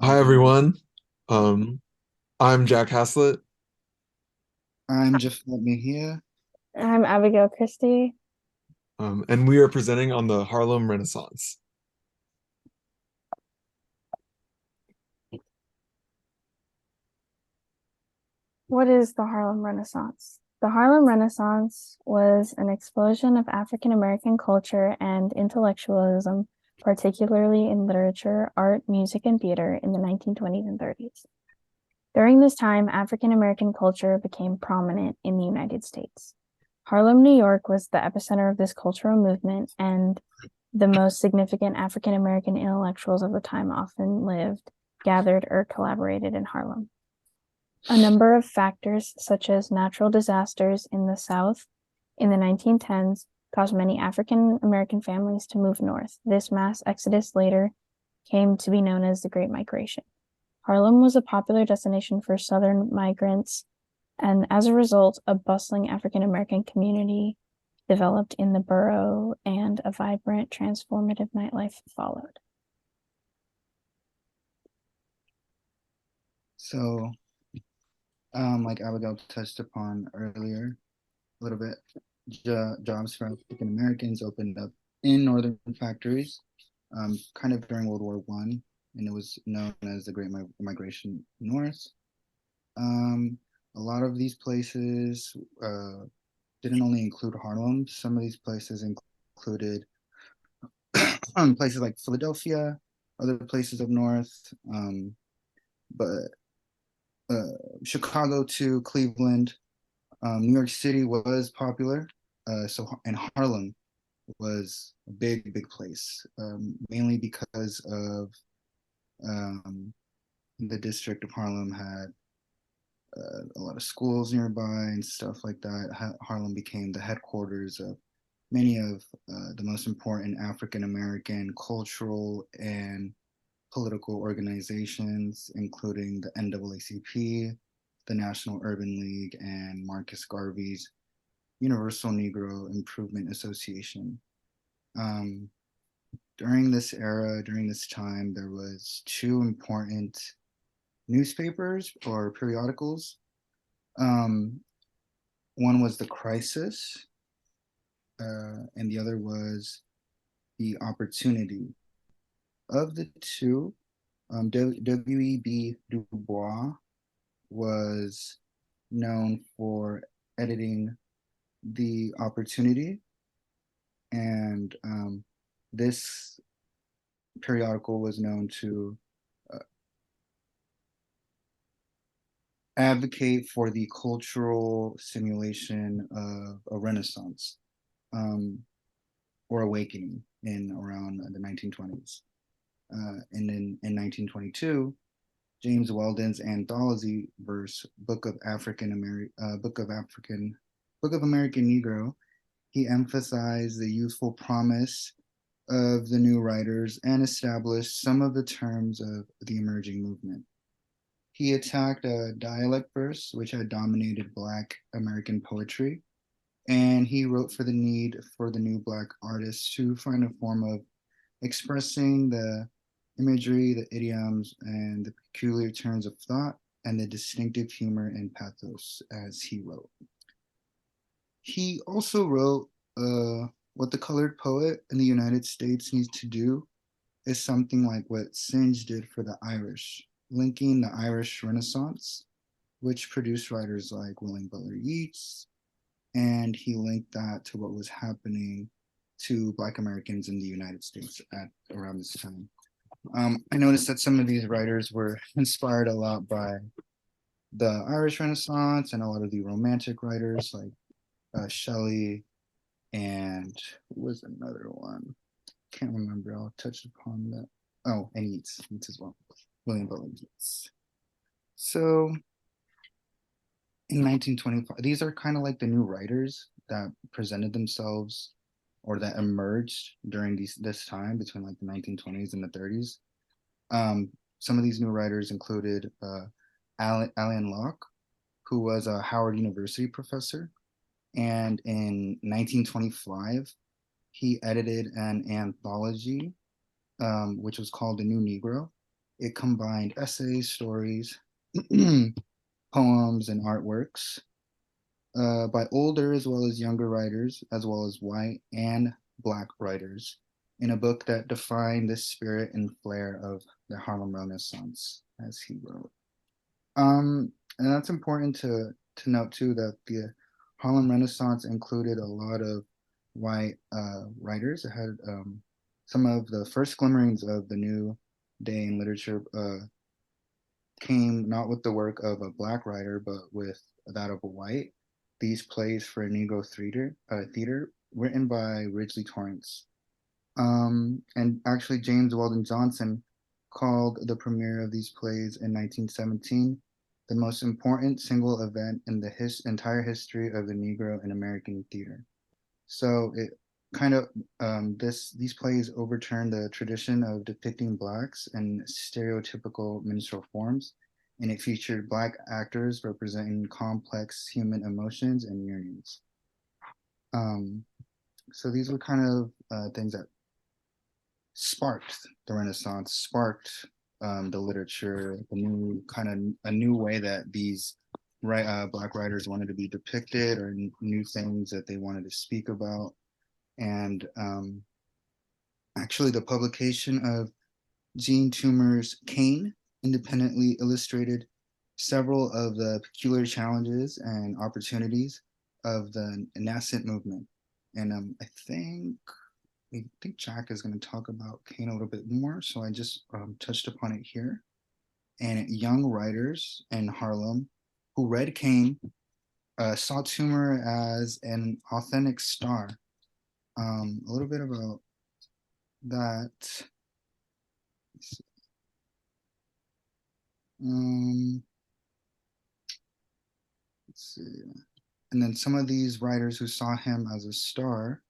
Hi everyone. Um, I'm Jack Haslett, I'm Jeff here. I'm Abigail Christie. and we are presenting on the Harlem Renaissance. What is the Harlem Renaissance? The Harlem Renaissance was an explosion of African American culture and intellectualism, particularly in literature, art, music, and theater in the 1920s and 30s. During this time, African American culture became prominent in the United States. Harlem, New York was the epicenter of this cultural movement, and the most significant African American intellectuals of the time often lived, gathered, or collaborated in Harlem. A number of factors, such as natural disasters in the South in the 1910s, caused many African American families to move north. This mass exodus later came to be known as the Great Migration. Harlem was a popular destination for Southern migrants, and as a result, a bustling African American community developed in the borough and a vibrant, transformative nightlife followed. So, like Abigail touched upon earlier, a little bit, jobs for African Americans opened up in northern factories, kind of during World War One, and it was known as the Great Migration North. Um, a lot of these places didn't only include Harlem. Some of these places included places like Philadelphia, other places up north, but uh, Chicago to Cleveland. New York City was popular, and Harlem was a big place, mainly because of um, the district of Harlem had a lot of schools nearby and stuff like that. Harlem became the headquarters of many of the most important African American cultural and political organizations, including the NAACP, the National Urban League, and Marcus Garvey's Universal Negro Improvement Association. Um, during this era, during this time, there was two important newspapers or periodicals. Um, one was The Crisis, and the other was The Opportunity. Of the two, W.E.B. Du Bois was known for editing The Opportunity, and this periodical was known to uh, advocate for the cultural simulation of a renaissance um, or awakening in around the 1920s. And then in 1922, James Weldon's anthology verse Book of American Negro, he emphasized the youthful promise of the new writers and established some of the terms of the emerging movement. He attacked a dialect verse which had dominated Black American poetry, and he wrote for the need for the new Black artists to find a form of expressing the imagery, the idioms, and the peculiar turns of thought, and the distinctive humor and pathos as he wrote. He also wrote what the colored poet in the United States needs to do is something like what Synge did for the Irish, linking the Irish Renaissance, which produced writers like William Butler Yeats, and he linked that to what was happening to Black Americans in the United States at around this time. I noticed that some of these writers were inspired a lot by the Irish Renaissance and a lot of the Romantic writers like Shelley and who was another one? Can't remember. I'll touch upon that. Oh, and Yeats as well. William Butler Yeats. So in 1925, these are kind of like the new writers that presented themselves or that emerged during this time between like the 1920s and the 30s. Some of these new writers included Alan Locke, who was a Howard University professor, and in 1925 he edited an anthology which was called The New Negro, It combined essays, stories, poems, and artworks by older as well as younger writers, as well as white and black writers, in a book that defined the spirit and flair of the Harlem Renaissance, as he wrote. And that's important to note too that the Harlem Renaissance included a lot of white writers. It had some of the first glimmerings of the new day in literature came not with the work of a black writer, but with that of a white. These plays for Negro theater written by Ridgely Torrance. And actually, James Weldon Johnson called the premiere of these plays in 1917 the most important single event in the entire history of the Negro in American theater. So it kind of these plays overturned the tradition of depicting blacks in stereotypical minstrel forms, and it featured black actors representing complex human emotions and yearnings. Um, so these were kind of things that sparked the Renaissance, sparked the literature, the new kind of a new way that these black writers wanted to be depicted, or new things that they wanted to speak about. And actually, the publication of Jean Toomer's Cane independently illustrated several of the peculiar challenges and opportunities of the nascent movement. And I think Jack is going to talk about Cane a little bit more, so I just touched upon it here. And young writers in Harlem who read Cane saw Toomer as an authentic star. A little bit about that. Um, let's see. And then some of these writers who saw him as a star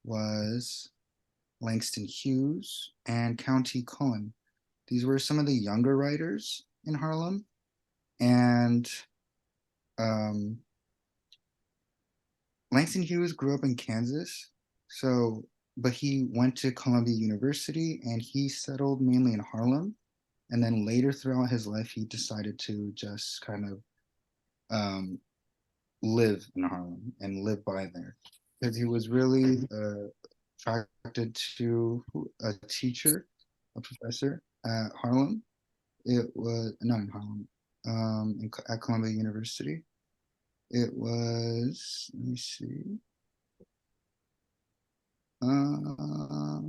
was Langston Hughes and County Cullen. These were some of the younger writers in Harlem. And um, Langston Hughes grew up in Kansas. But he went to Columbia University and he settled mainly in Harlem. And then later throughout his life, he decided to just kind of um, live in Harlem and live by there because he was really attracted to a teacher, a professor at Harlem. It was not in Harlem, at Columbia University. It was, let me see. I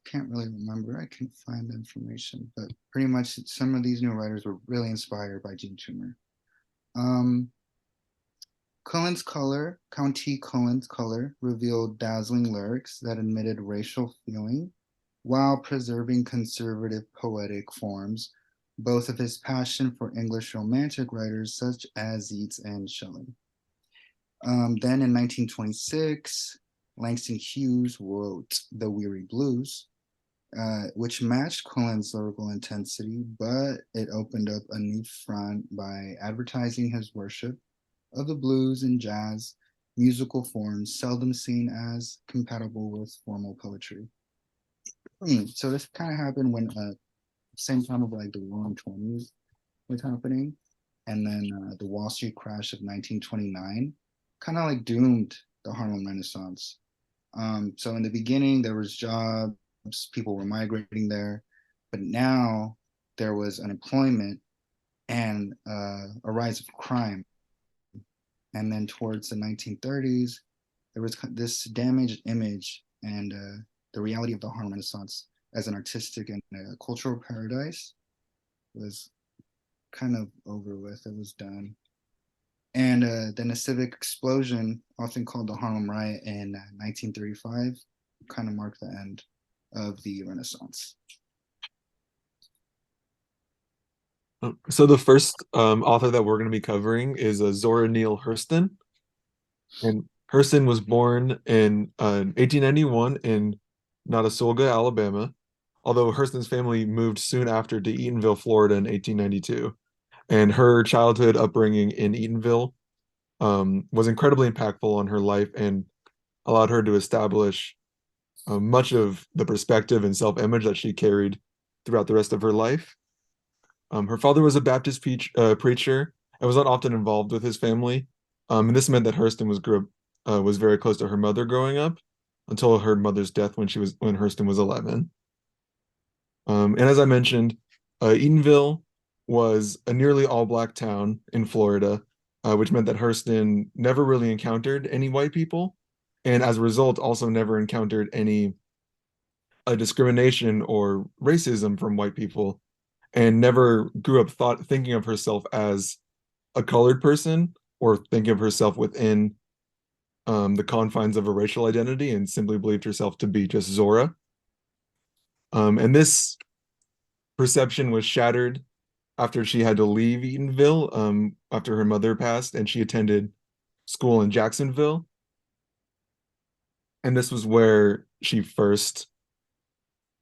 can't really remember. I can't find the information, but pretty much some of these new writers were really inspired by Gene Toomer. Um, County Cullen's color, revealed dazzling lyrics that admitted racial feeling while preserving conservative poetic forms, both of his passion for English romantic writers such as Yeats and Shelley. Then in 1926, Langston Hughes wrote The Weary Blues, which matched Cullen's lyrical intensity, but it opened up a new front by advertising his worship of the blues and jazz, musical forms seldom seen as compatible with formal poetry. So this kind of happened when same time of like the Roaring Twenties was happening, and then the Wall Street crash of 1929 kind of like doomed the Harlem Renaissance. So in the beginning, there was jobs, people were migrating there, but now there was unemployment and a rise of crime. And then towards the 1930s, there was this damaged image and the reality of the Harlem Renaissance as an artistic and cultural paradise was kind of over with. It was done. And then a civic explosion, often called the Harlem Riot in 1935, kind of marked the end of the Renaissance. So the first author that we're going to be covering is Zora Neale Hurston. And Hurston was born in 1891 in Notasulga, Alabama, although Hurston's family moved soon after to Eatonville, Florida in 1892. And her childhood upbringing in Eatonville was incredibly impactful on her life and allowed her to establish much of the perspective and self-image that she carried throughout the rest of her life. Her father was a Baptist preacher and was not often involved with his family. And this meant that Hurston was very close to her mother growing up until her mother's death when Hurston was 11. And as I mentioned, Eatonville was a nearly all-black town in Florida, which meant that Hurston never really encountered any white people, and as a result, also never encountered any discrimination or racism from white people, and never grew up thinking of herself as a colored person or thinking of herself within the confines of a racial identity, and simply believed herself to be just Zora. And this perception was shattered after she had to leave Eatonville after her mother passed, and she attended school in Jacksonville. And this was where she first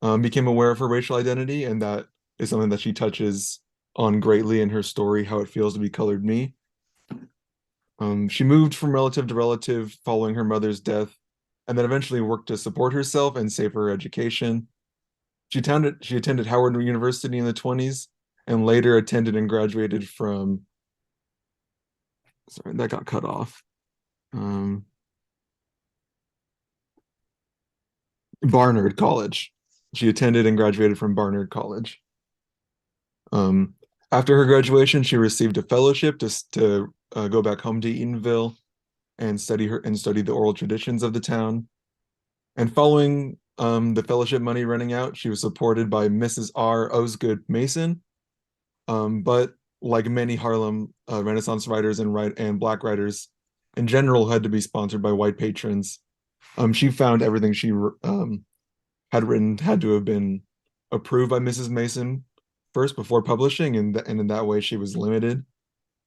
became aware of her racial identity, and that is something that she touches on greatly in her story, How It Feels to Be Colored Me. She moved from relative to relative following her mother's death, and then eventually worked to support herself and save for her education. She attended Howard University in the 20s, and later attended and graduated from, sorry, that got cut off. Barnard College. She attended and graduated from Barnard College. Um, After her graduation, she received a fellowship to go back home to Eatonville and study the oral traditions of the town. And following the fellowship money running out, she was supported by Mrs. R. Osgood Mason. But like many Harlem Renaissance writers and Black writers in general, had to be sponsored by white patrons. She found everything she had written had to have been approved by Mrs. Mason first before publishing, and in that way she was limited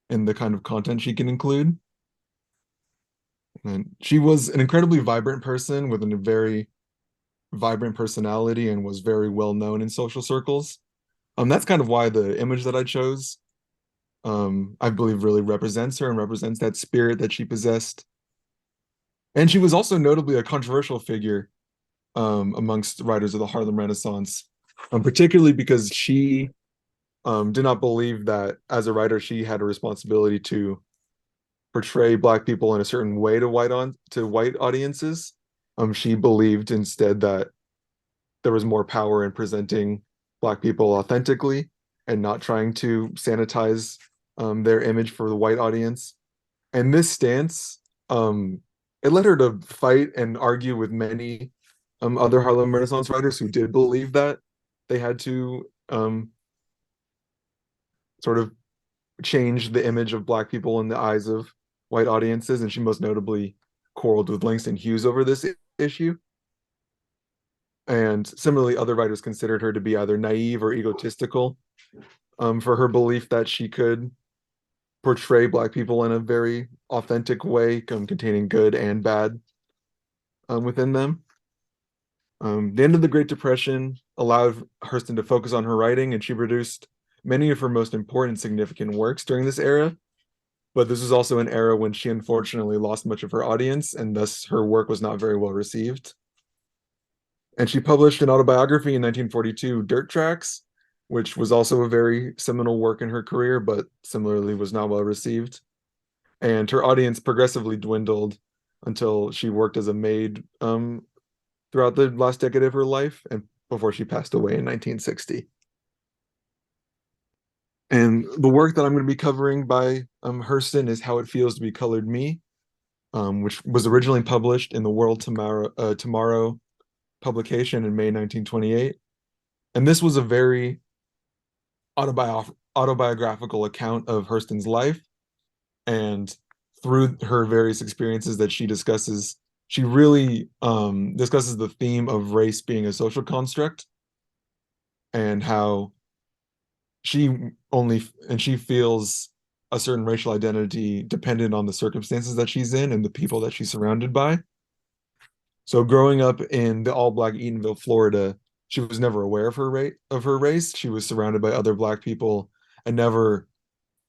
in the kind of content she can include. And she was an incredibly vibrant person with a very vibrant personality and was very well known in social circles. That's kind of why the image that I chose, I believe, really represents her and represents that spirit that she possessed. And she was also notably a controversial figure amongst writers of the Harlem Renaissance, particularly because she did not believe that as a writer she had a responsibility to portray Black people in a certain way to white audiences. She believed instead that there was more power in presenting Black people authentically and not trying to sanitize their image for the white audience. And this stance, it led her to fight and argue with many other Harlem Renaissance writers who did believe that they had to sort of change the image of Black people in the eyes of white audiences. And she most notably quarreled with Langston Hughes over this issue. And similarly, other writers considered her to be either naive or egotistical for her belief that she could portray Black people in a very authentic way, containing good and bad within them. The end of the Great Depression allowed Hurston to focus on her writing, and she produced many of her most important significant works during this era. But this was also an era when she unfortunately lost much of her audience, and thus her work was not very well received. And she published an autobiography in 1942, Dirt Tracks, which was also a very seminal work in her career, but similarly was not well received. And her audience progressively dwindled until she worked as a maid throughout the last decade of her life and before she passed away in 1960. And the work that I'm going to be covering by Hurston is How It Feels to Be Colored Me, which was originally published in the World Tomorrow publication in May 1928. And this was a very autobiographical account of Hurston's life. And through her various experiences that she really discusses the theme of race being a social construct, and how she feels a certain racial identity dependent on the circumstances that she's in and the people that she's surrounded by. So growing up in the all-Black Eatonville, Florida, she was never aware of her race. She was surrounded by other Black people and never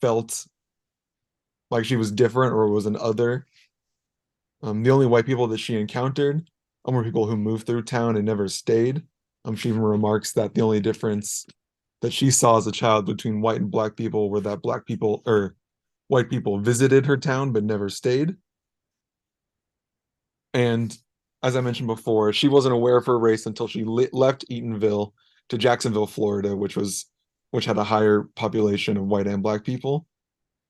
felt like she was different or was an other. The only white people that she encountered were people who moved through town and never stayed. She even remarks that the only difference that she saw as a child between white and black people were that black people or white people visited her town but never stayed. And as I mentioned before, she wasn't aware of her race until she left Eatonville to Jacksonville, Florida, which had a higher population of white and black people.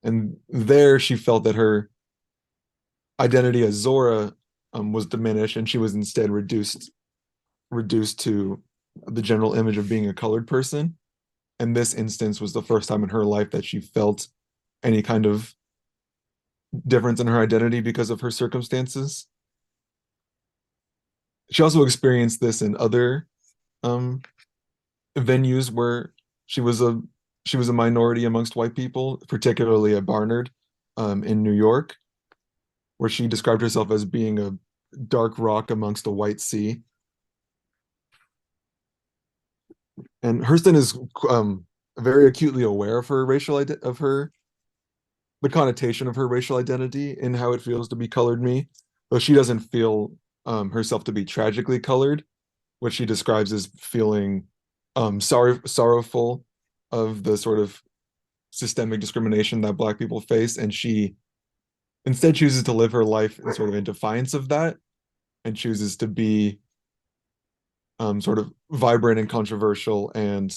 And there she felt that her identity as Zora was diminished, and she was instead reduced to the general image of being a colored person. And this instance was the first time in her life that she felt any kind of difference in her identity because of her circumstances. She also experienced this in other um, venues where she was a she was a minority amongst white people, particularly at Barnard in New York, where she described herself as being a dark rock amongst a white sea. And Hurston is very acutely aware of her of her the connotation of her racial identity and how it feels to be colored me, though she doesn't feel herself to be tragically colored, what she describes as feeling sorrowful of the sort of systemic discrimination that Black people face, and she instead chooses to live her life in sort of in defiance of that, and chooses to be sort of vibrant and controversial and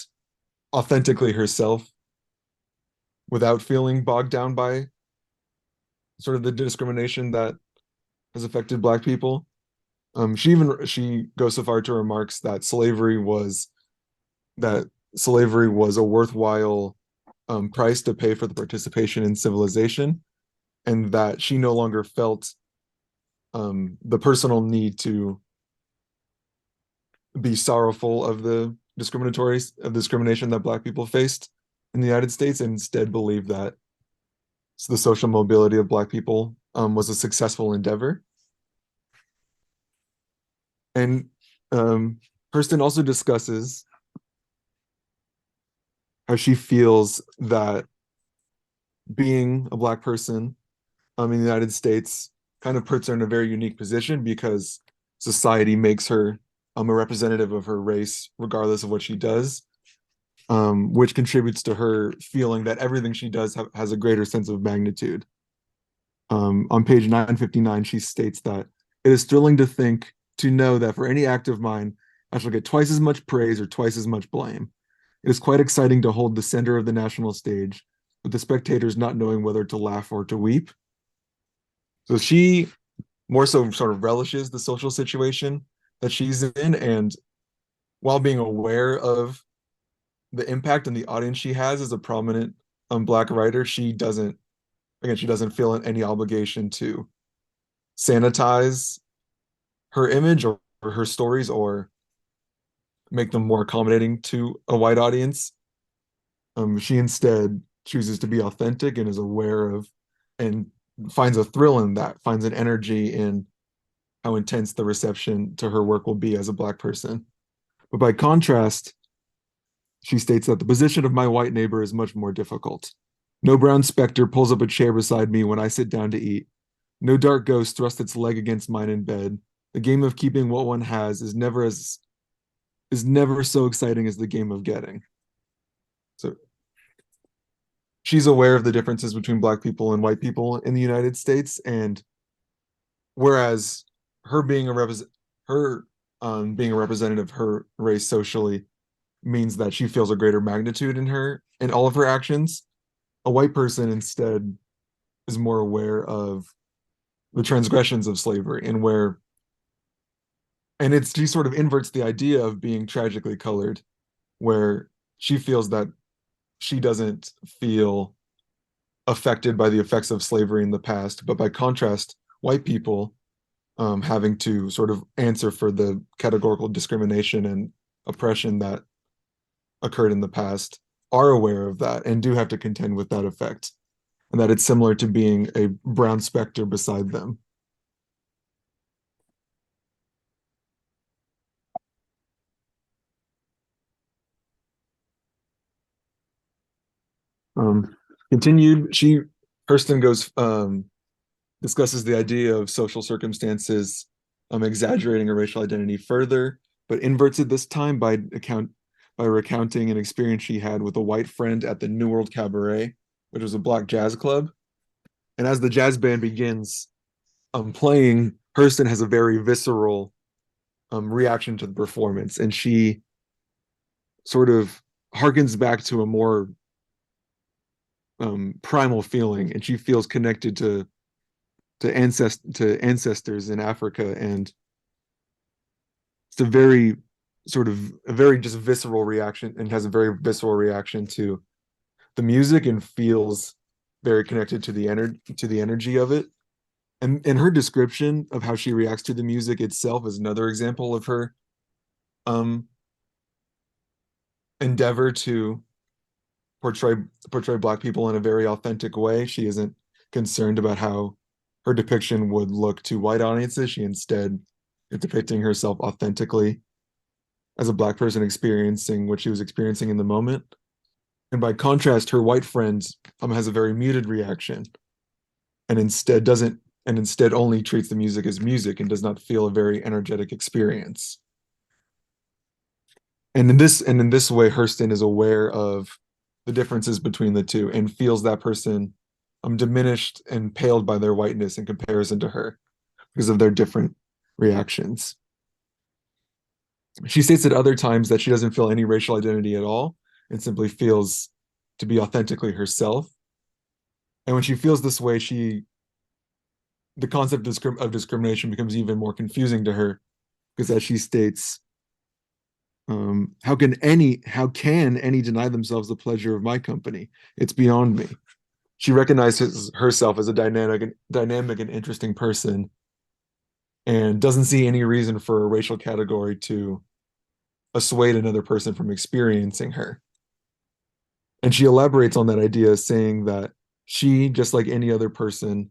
authentically herself without feeling bogged down by sort of the discrimination that has affected Black people. She goes so far to remarks that slavery was a worthwhile price to pay for the participation in civilization, and that she no longer felt the personal need to be sorrowful of the discrimination that Black people faced in the United States, and instead believed that the social mobility of Black people was a successful endeavor. And Hurston also discusses how she feels that being a Black person in the United States kind of puts her in a very unique position because society makes her a representative of her race, regardless of what she does, which contributes to her feeling that everything she does has a greater sense of magnitude. On page 959, she states that it is thrilling to know that for any act of mine, I shall get twice as much praise or twice as much blame. It is quite exciting to hold the center of the national stage, with the spectators not knowing whether to laugh or to weep. So she more so sort of relishes the social situation that she's in, and while being aware of the impact and the audience she has as a prominent Black writer, she doesn't feel any obligation to sanitize her image or her stories or make them more accommodating to a white audience. She instead chooses to be authentic and is aware of and finds a thrill in that, finds an energy in how intense the reception to her work will be as a Black person. But by contrast, she states that the position of my white neighbor is much more difficult. No brown specter pulls up a chair beside me when I sit down to eat. No dark ghost thrusts its leg against mine in bed. The game of keeping what one has is never so exciting as the game of getting. So she's aware of the differences between Black people and white people in the United States, and whereas her being being a representative of her race socially means that she feels a greater magnitude in all of her actions, a white person instead is more aware of the transgressions of slavery she sort of inverts the idea of being tragically colored, where she feels that she doesn't feel affected by the effects of slavery in the past, but by contrast, white people having to sort of answer for the categorical discrimination and oppression that occurred in the past are aware of that and do have to contend with that effect, and that it's similar to being a brown specter beside them. Um, continued, Hurston discusses the idea of social circumstances exaggerating her racial identity further, but inverts it this time by recounting an experience she had with a white friend at the New World Cabaret, which was a black jazz club. And as the jazz band begins playing, Hurston has a very visceral reaction to the performance, and she sort of harkens back to a more primal feeling, and she feels connected to ancestors in Africa, and it's a very just visceral reaction, and has a very visceral reaction to the music, and feels very connected to the energy of it. And her description of how she reacts to the music itself is another example of her um endeavor to portray portray black people in a very authentic way. She isn't concerned about how her depiction would look to white audiences. She instead is depicting herself authentically as a black person experiencing what she was experiencing in the moment. And by contrast, her white friend has a very muted reaction, and instead only treats the music as music and does not feel a very energetic experience. And in this way, Hurston is aware of the differences between the two, and feels that person diminished and paled by their whiteness in comparison to her because of their different reactions. She states at other times that she doesn't feel any racial identity at all, and simply feels to be authentically herself. And when she feels this way, the concept of discrimination becomes even more confusing to her, because as she states, how can any deny themselves the pleasure of my company? It's beyond me. She recognizes herself as a dynamic and interesting person, and doesn't see any reason for a racial category to assuade another person from experiencing her. And she elaborates on that idea, saying that she, just like any other person,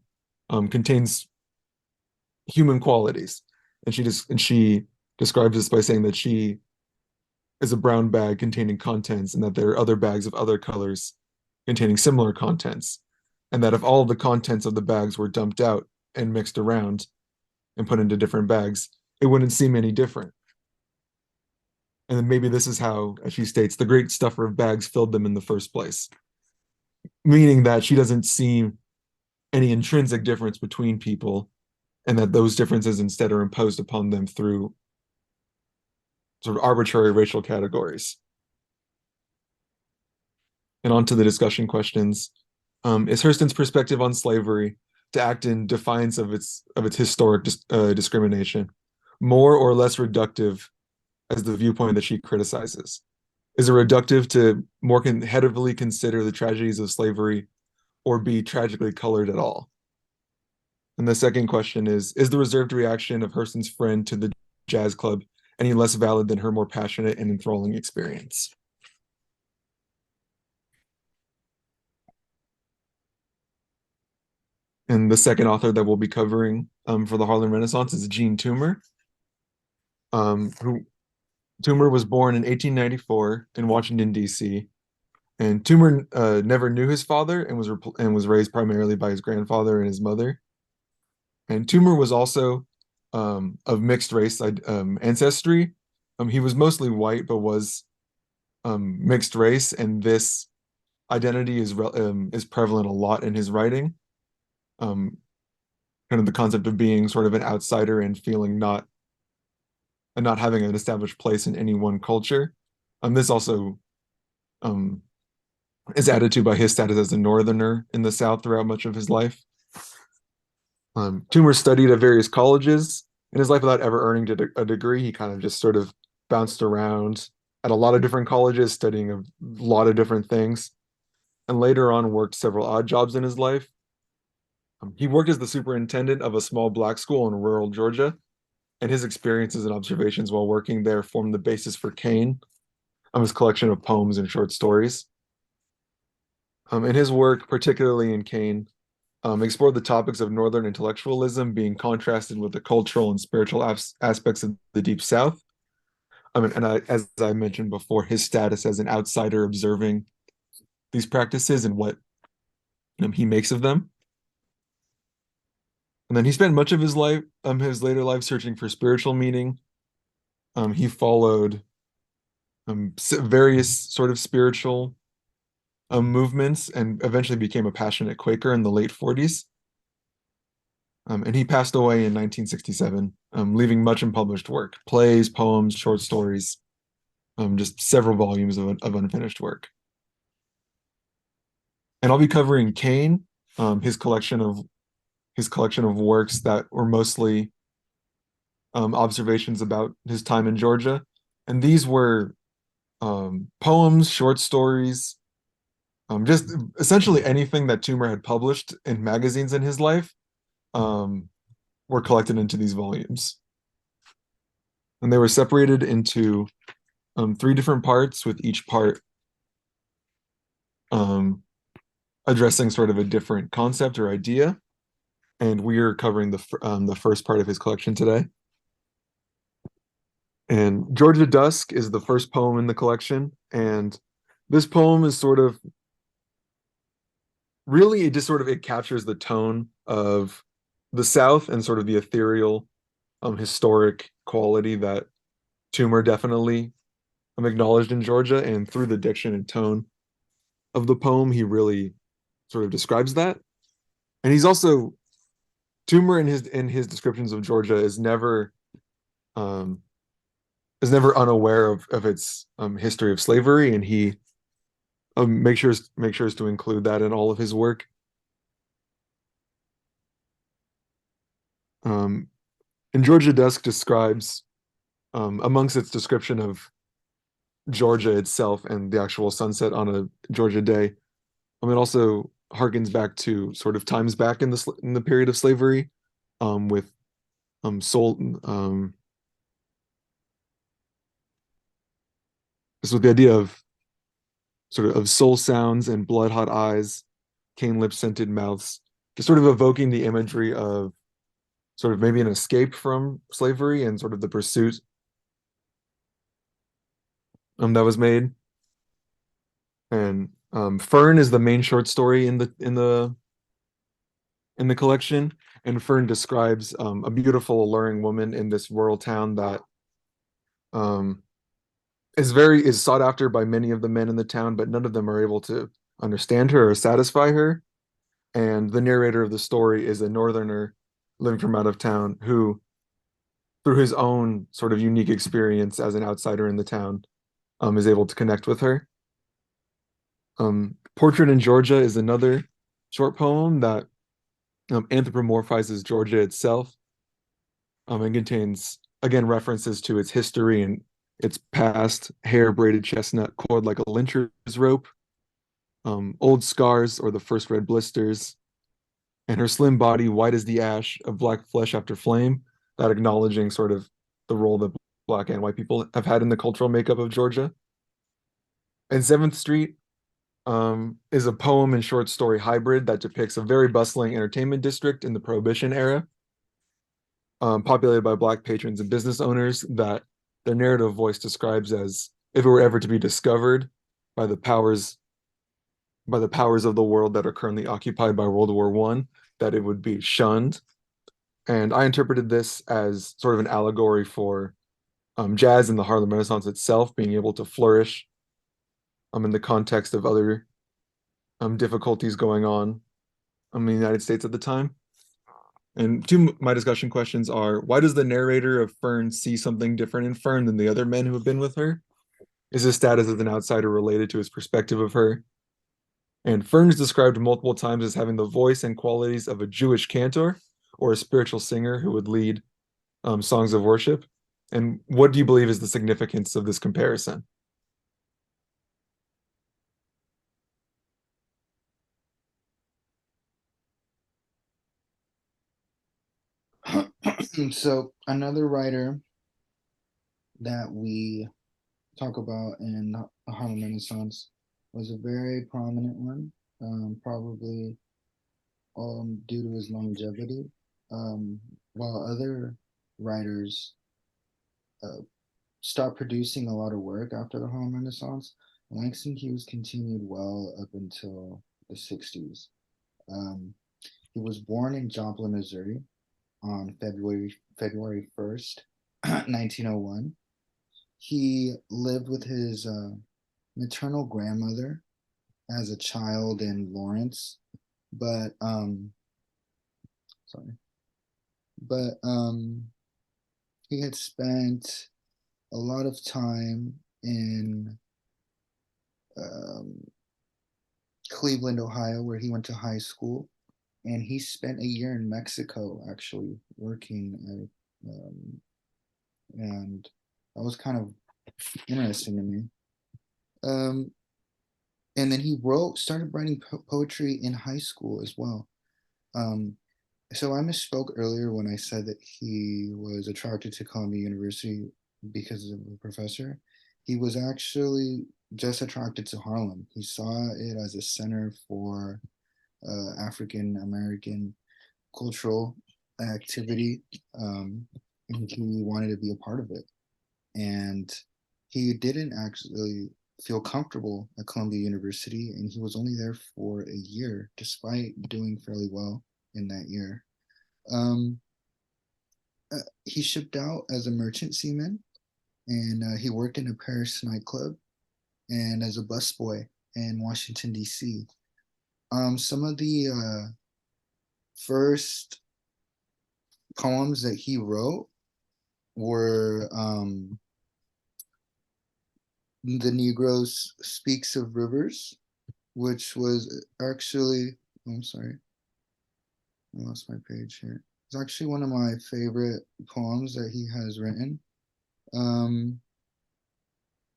contains human qualities. And she describes this by saying that she is a brown bag containing contents, and that there are other bags of other colors containing similar contents. And that if all of the contents of the bags were dumped out and mixed around and put into different bags, it wouldn't seem any different. And then maybe this is how, as she states, the great stuffer of bags filled them in the first place. Meaning that she doesn't see any intrinsic difference between people, and that those differences instead are imposed upon them through sort of arbitrary racial categories. And on to the discussion questions. Is Hurston's perspective on slavery to act in defiance of its historic discrimination more or less reductive as the viewpoint that she criticizes? Is it reductive to more heavily consider the tragedies of slavery, or be tragically colored at all? And the second question is the reserved reaction of Hurston's friend to the jazz club any less valid than her more passionate and enthralling experience? And the second author that we'll be covering for the Harlem Renaissance is Jean Toomer. Who Toomer was born in 1894 in Washington, D.C. And Toomer never knew his father, and was raised primarily by his grandfather and his mother. And Toomer was also of mixed race ancestry. He was mostly white, but was mixed race, and this identity is prevalent a lot in his writing. Um, Kind of the concept of being sort of an outsider and feeling not having an established place in any one culture. This also um, is added to by his status as a northerner in the South throughout much of his life. Toomer studied at various colleges in his life without ever earning a degree. He kind of just sort of bounced around at a lot of different colleges, studying a lot of different things, and later on worked several odd jobs in his life. He worked as the superintendent of a small black school in rural Georgia, and his experiences and observations while working there formed the basis for Cane, his collection of poems and short stories. And his work, particularly in Cane, explored the topics of Northern intellectualism being contrasted with the cultural and spiritual aspects of the Deep South. As I mentioned before, his status as an outsider observing these practices and what he makes of them. And then he spent much of his later life searching for spiritual meaning. He followed various sort of spiritual movements and eventually became a passionate Quaker in the late 40s. And he passed away in 1967, leaving much unpublished work, plays, poems, short stories, just several volumes of unfinished work. And I'll be covering Kane, his collection of works that were mostly observations about his time in Georgia. And these were poems, short stories, just essentially anything that Toomer had published in magazines in his life um, were collected into these volumes. And they were separated into three different parts, with each part um, addressing sort of a different concept or idea. And we are covering the first part of his collection today. And Georgia Dusk is the first poem in the collection. And this poem is sort of really, it captures the tone of the South and sort of the ethereal, historic quality that Toomer definitely acknowledged in Georgia. And through the diction and tone of the poem, he really sort of describes that. And he's also Toomer in his descriptions of Georgia um, is never unaware of its history of slavery, and he makes sure to include that in all of his work. Um, and Georgia Dusk describes, amongst its description of Georgia itself and the actual sunset on a Georgia day, it also harkens back to sort of times back in the period of slavery, with soul so the idea of sort of soul sounds and blood hot eyes, cane lip scented mouths, just sort of evoking the imagery of sort of maybe an escape from slavery and sort of the pursuit that was made. And Fern is the main short story in the collection, and Fern describes a beautiful, alluring woman in this rural town that um, is sought after by many of the men in the town, but none of them are able to understand her or satisfy her. And the narrator of the story is a northerner living from out of town who, through his own sort of unique experience as an outsider in the town, is able to connect with her. Portrait in Georgia is another short poem that anthropomorphizes Georgia itself, and contains, again, references to its history and its past: hair braided chestnut, coiled like a lyncher's rope, old scars or the first red blisters, and her slim body white as the ash of black flesh after flame, that acknowledging sort of the role that black and white people have had in the cultural makeup of Georgia. And Seventh Street is a poem and short story hybrid that depicts a very bustling entertainment district in the Prohibition era, populated by black patrons and business owners, that their narrative voice describes as if it were ever to be discovered by the powers of the world that are currently occupied by World War One, that it would be shunned. And I interpreted this as sort of an allegory for jazz and the Harlem Renaissance itself being able to flourish in the context of other difficulties going on in the United States at the time. And two of my discussion questions are: why does the narrator of Fern see something different in Fern than the other men who have been with her? Is his status as an outsider related to his perspective of her? And Fern is described multiple times as having the voice and qualities of a Jewish cantor or a spiritual singer who would lead songs of worship. And what do you believe is the significance of this comparison? So another writer that we talk about in the Harlem Renaissance was a very prominent one, probably due to his longevity. While other writers uh, stopped producing a lot of work after the Harlem Renaissance, Langston Hughes continued well up until the 60s. Um, he was born in Joplin, Missouri, on February 1st, 1901. He lived with his maternal grandmother as a child in Lawrence, but sorry, but he had spent a lot of time in um, Cleveland, Ohio, where he went to high school, and he spent a year in Mexico actually working, and that was kind of interesting to me. Um, and then he started writing poetry in high school as well. Um, so I misspoke earlier when I said that he was attracted to Columbia University because of the professor. He was actually just attracted to Harlem. He saw it as a center for African American cultural activity, and he wanted to be a part of it. And he didn't actually feel comfortable at Columbia University, and he was only there for a year, despite doing fairly well in that year. Um, he shipped out as a merchant seaman, and he worked in a Paris nightclub and as a busboy in Washington, D.C. Some of the first poems that he wrote were The Negroes Speaks of Rivers, which was actually, oh, I'm sorry, I lost my page here. It's actually one of my favorite poems that he has written. Um,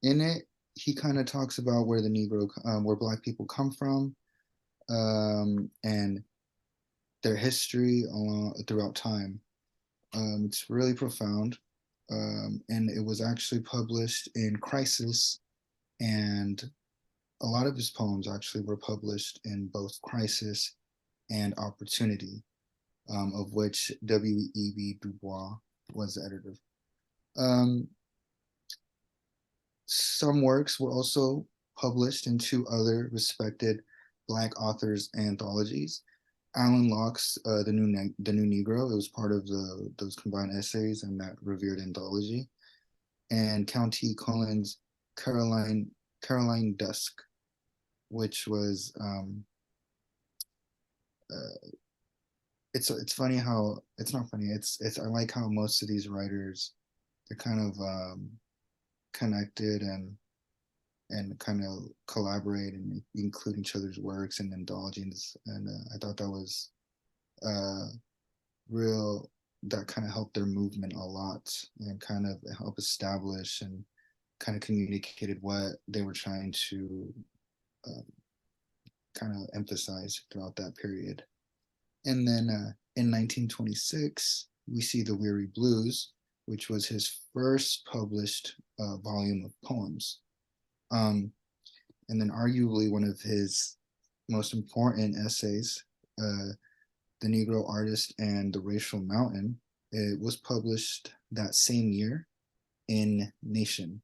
in it, he kind of talks about where where Black people come from, and their history throughout time. It's really profound, and it was actually published in Crisis, and a lot of his poems actually were published in both Crisis and Opportunity, of which W.E.B. Du Bois was the editor. Um, some works were also published in two other respected Black authors' anthologies. Alan Locke's The New Negro. It was part of those combined essays and that revered anthology, and County Cullen's Caroline Dusk, which was uh, it's funny how it's not funny. It's I like how most of these writers, they're kind of connected and kind of collaborate and include each other's works and anthologies. And I thought that was uh, real. That kind of helped their movement a lot and kind of help establish and kind of communicated what they were trying to uh, kind of emphasize throughout that period. And then in 1926, we see The Weary Blues, which was his first published volume of poems. Um, and then arguably one of his most important essays, The Negro Artist and the Racial Mountain. It was published that same year in Nation.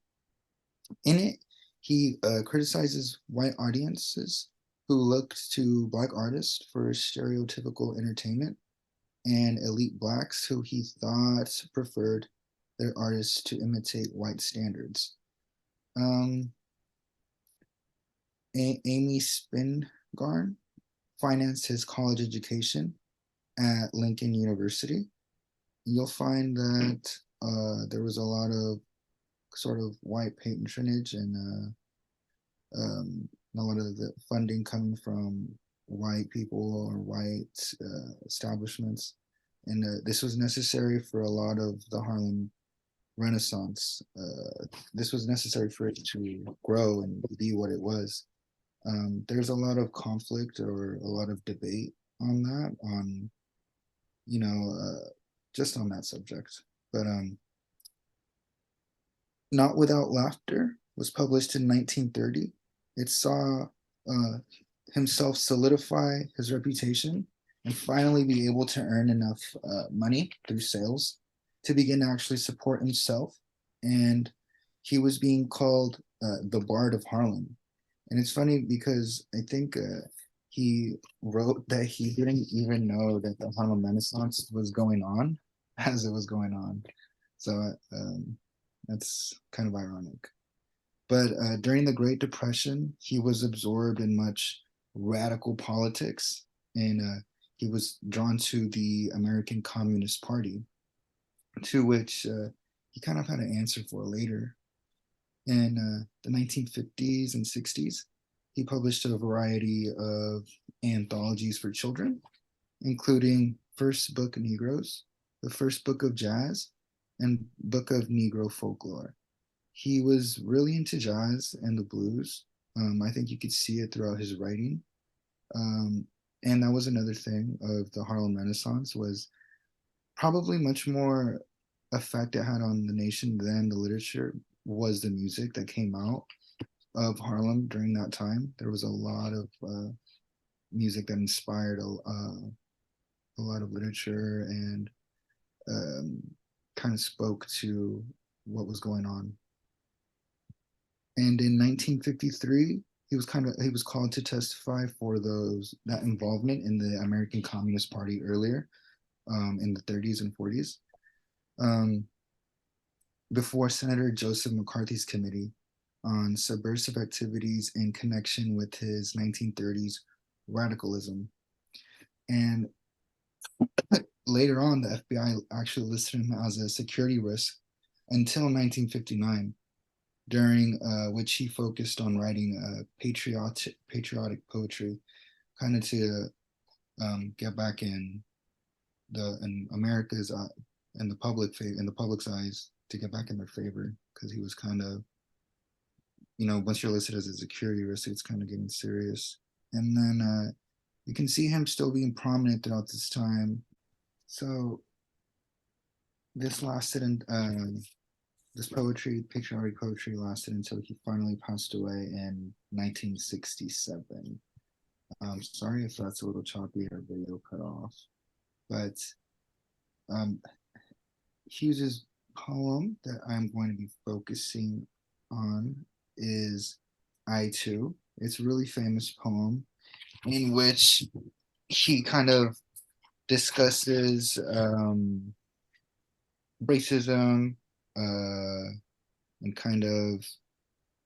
In it, he criticizes white audiences who looked to Black artists for stereotypical entertainment and elite Blacks who he thought preferred their artists to imitate white standards. Um, Amy Spingarn financed his college education at Lincoln University. You'll find that there was a lot of sort of white patronage and a lot of the funding coming from white people or white establishments. And this was necessary for a lot of the Harlem Renaissance. This was necessary for it to grow and be what it was. There's a lot of conflict or a lot of debate on that, on, you know, just on that subject. But Not Without Laughter was published in 1930. It saw uh, himself solidify his reputation and finally be able to earn enough money through sales to begin to actually support himself. And he was being called the Bard of Harlem. And it's funny because I think he wrote that he didn't even know that the Harlem Renaissance was going on as it was going on. So that's kind of ironic. But during the Great Depression, he was absorbed in much radical politics, and he was drawn to the American Communist Party, to which he kind of had an answer for later. In the 1950s and 60s, he published a variety of anthologies for children, including First Book Negroes, the First Book of Jazz, and Book of Negro Folklore. He was really into jazz and the blues. I think you could see it throughout his writing. Um, and that was another thing of the Harlem Renaissance, was probably much more effect it had on the nation than the literature was the music that came out of Harlem during that time. There was a lot of music that inspired a lot of literature and um, kind of spoke to what was going on. And in 1953, he was called to testify for those that involvement in the American Communist Party earlier in the 30s and 40s. Um, before Senator Joseph McCarthy's committee on subversive activities in connection with his 1930s radicalism. And later on, the FBI actually listed him as a security risk until 1959, during which he focused on writing patriotic poetry, kind of to get back in America's in the public's eyes, to get back in their favor, because he was kind of, once you're listed as a security risk, it's kind of getting serious. And then you can see him still being prominent throughout this time. So this lasted in this patriotic poetry lasted until he finally passed away in 1967. Sorry if that's a little choppy or video cut off, but um, Hughes's poem that I'm going to be focusing on is I Too. It's a really famous poem in which he kind of discusses racism and kind of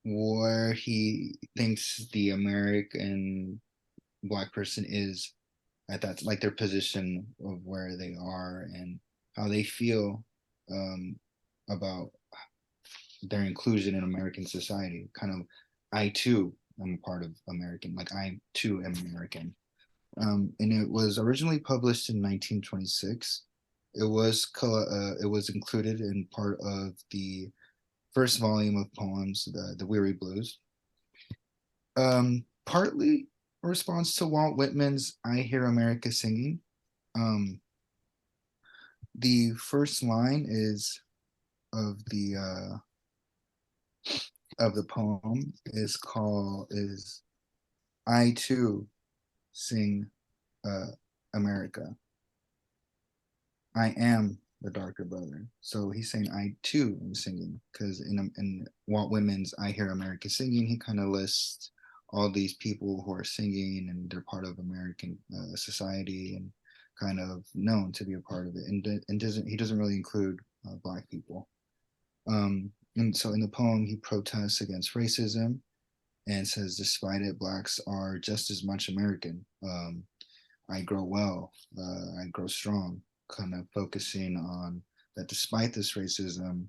where he thinks the American Black person is at that, like their position of where they are and how they feel um, about their inclusion in American society. Kind of, I too am a part of American, like I too am American. And it was originally published in 1926. It was included in part of the first volume of poems, the Weary Blues. Partly a response to Walt Whitman's "I Hear America Singing." Um, the first line is of the poem is I too sing America. I am the darker brother. So he's saying I too am singing, because in Walt Whitman's "I Hear America Singing," he kind of lists all these people who are singing and they're part of American society and kind of known to be a part of it, and he doesn't really include Black people. And so in the poem, he protests against racism and says, despite it, Blacks are just as much American. I grow well, I grow strong, kind of focusing on that despite this racism,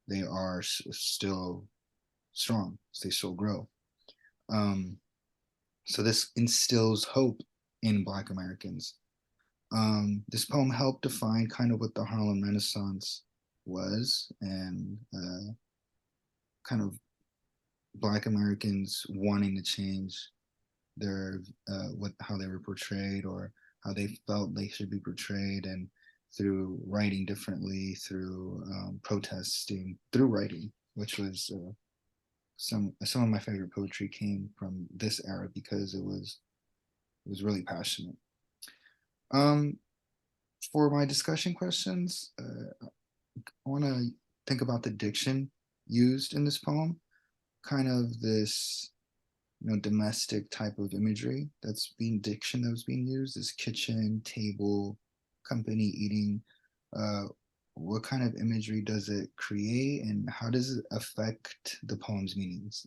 they are still strong, they still grow. Um, so this instills hope in Black Americans. This poem helped define kind of what the Harlem Renaissance was, and kind of Black Americans wanting to change their how they were portrayed, or how they felt they should be portrayed, and through writing differently, through protesting, through writing, which was some of my favorite poetry came from this era because it was really passionate. Um, for my discussion questions, I want to think about the diction used in this poem, kind of this domestic type of imagery diction that was being used, this kitchen, table, company eating, what kind of imagery does it create, and how does it affect the poem's meanings?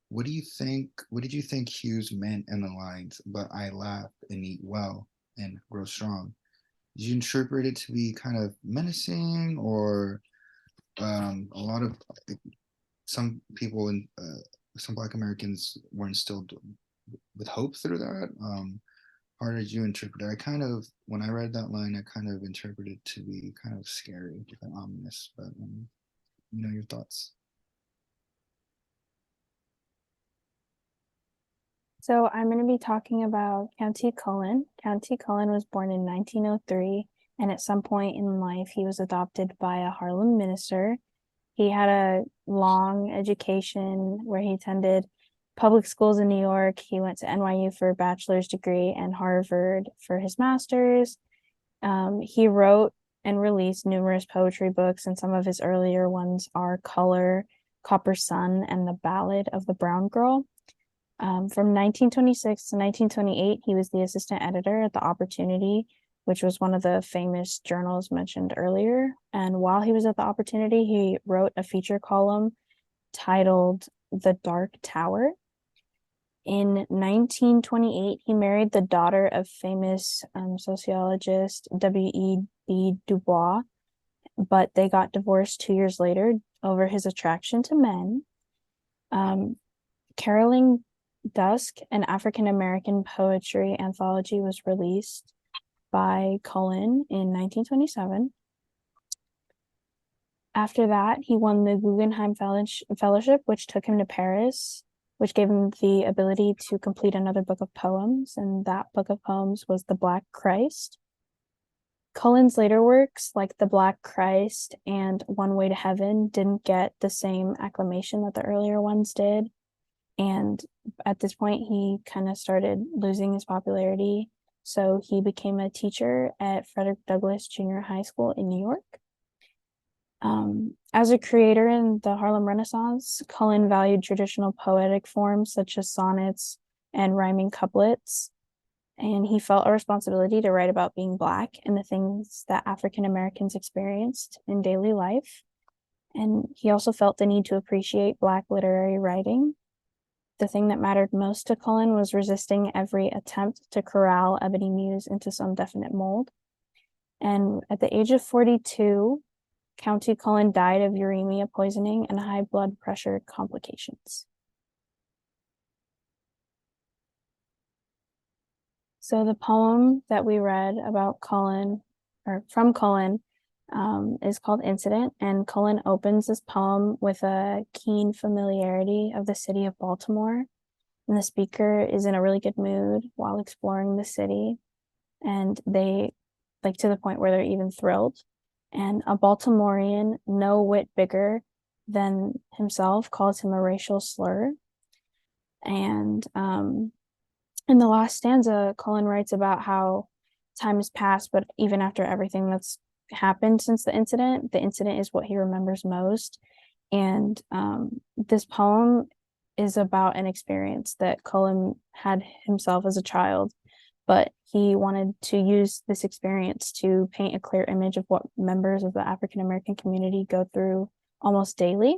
What do you think? What did you think Hughes meant in the lines, "But I laugh and eat well and grow strong"? Did you interpret it to be kind of menacing, or a lot of some people in some Black Americans were instilled with hope through that? How did you interpret it? I kind of, when I read that line, I kind of interpreted it to be kind of scary and ominous. But your thoughts. So I'm going to be talking about County Cullen. County Cullen was born in 1903, and at some point in life, he was adopted by a Harlem minister. He had a long education where he attended public schools in New York. He went to NYU for a bachelor's degree and Harvard for his master's. He wrote and released numerous poetry books, and some of his earlier ones are Color, Copper Sun, and The Ballad of the Brown Girl. From 1926 to 1928, he was the assistant editor at The Opportunity, which was one of the famous journals mentioned earlier. And while he was at The Opportunity, he wrote a feature column titled The Dark Tower. In 1928, he married the daughter of famous sociologist W.E.B. Du Bois, but they got divorced 2 years later over his attraction to men. Caroling Dusk, an African-American poetry anthology, was released by Cullen in 1927. After that, he won the Guggenheim Fellowship, which took him to Paris, which gave him the ability to complete another book of poems, and that book of poems was The Black Christ. Cullen's later works, like The Black Christ and One Way to Heaven, didn't get the same acclamation that the earlier ones did. And at this point, he kind of started losing his popularity. So he became a teacher at Frederick Douglass Junior High School in New York. As a creator in the Harlem Renaissance, Cullen valued traditional poetic forms such as sonnets and rhyming couplets. And he felt a responsibility to write about being Black and the things that African Americans experienced in daily life. And he also felt the need to appreciate Black literary writing. The thing that mattered most to Cullen was resisting every attempt to corral Ebony Muse into some definite mold. And at the age of 42, County Cullen died of uremia poisoning and high blood pressure complications. So the poem that we read about Cullen, or from Cullen, is called Incident, and Cullen opens this poem with a keen familiarity of the city of Baltimore, and the speaker is in a really good mood while exploring the city, and they, like, to the point where they're even thrilled. And a Baltimorean, no whit bigger than himself, calls him a racial slur. And in the last stanza, Cullen writes about how time has passed, but even after everything that's happened since the incident is what he remembers most. And this poem is about an experience that Cullen had himself as a child, but he wanted to use this experience to paint a clear image of what members of the African American community go through almost daily.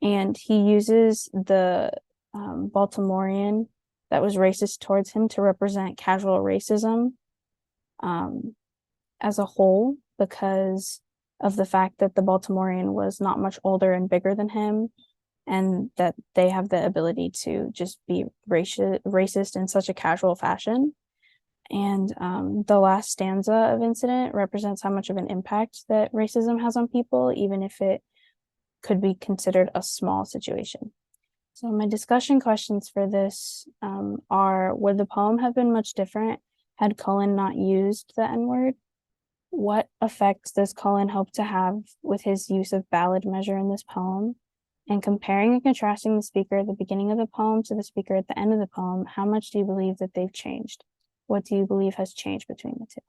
And he uses the Baltimorean that was racist towards him to represent casual racism as a whole, because of the fact that the Baltimorean was not much older and bigger than him, and that they have the ability to just be racist in such a casual fashion. And the last stanza of Incident represents how much of an impact that racism has on people, even if it could be considered a small situation. So my discussion questions for this are, would the poem have been much different had Cullen not used the N-word? What effects does Cullen hope to have with his use of ballad measure in this poem? And comparing and contrasting the speaker at the beginning of the poem to the speaker at the end of the poem, how much do you believe that they've changed? What do you believe has changed between the two?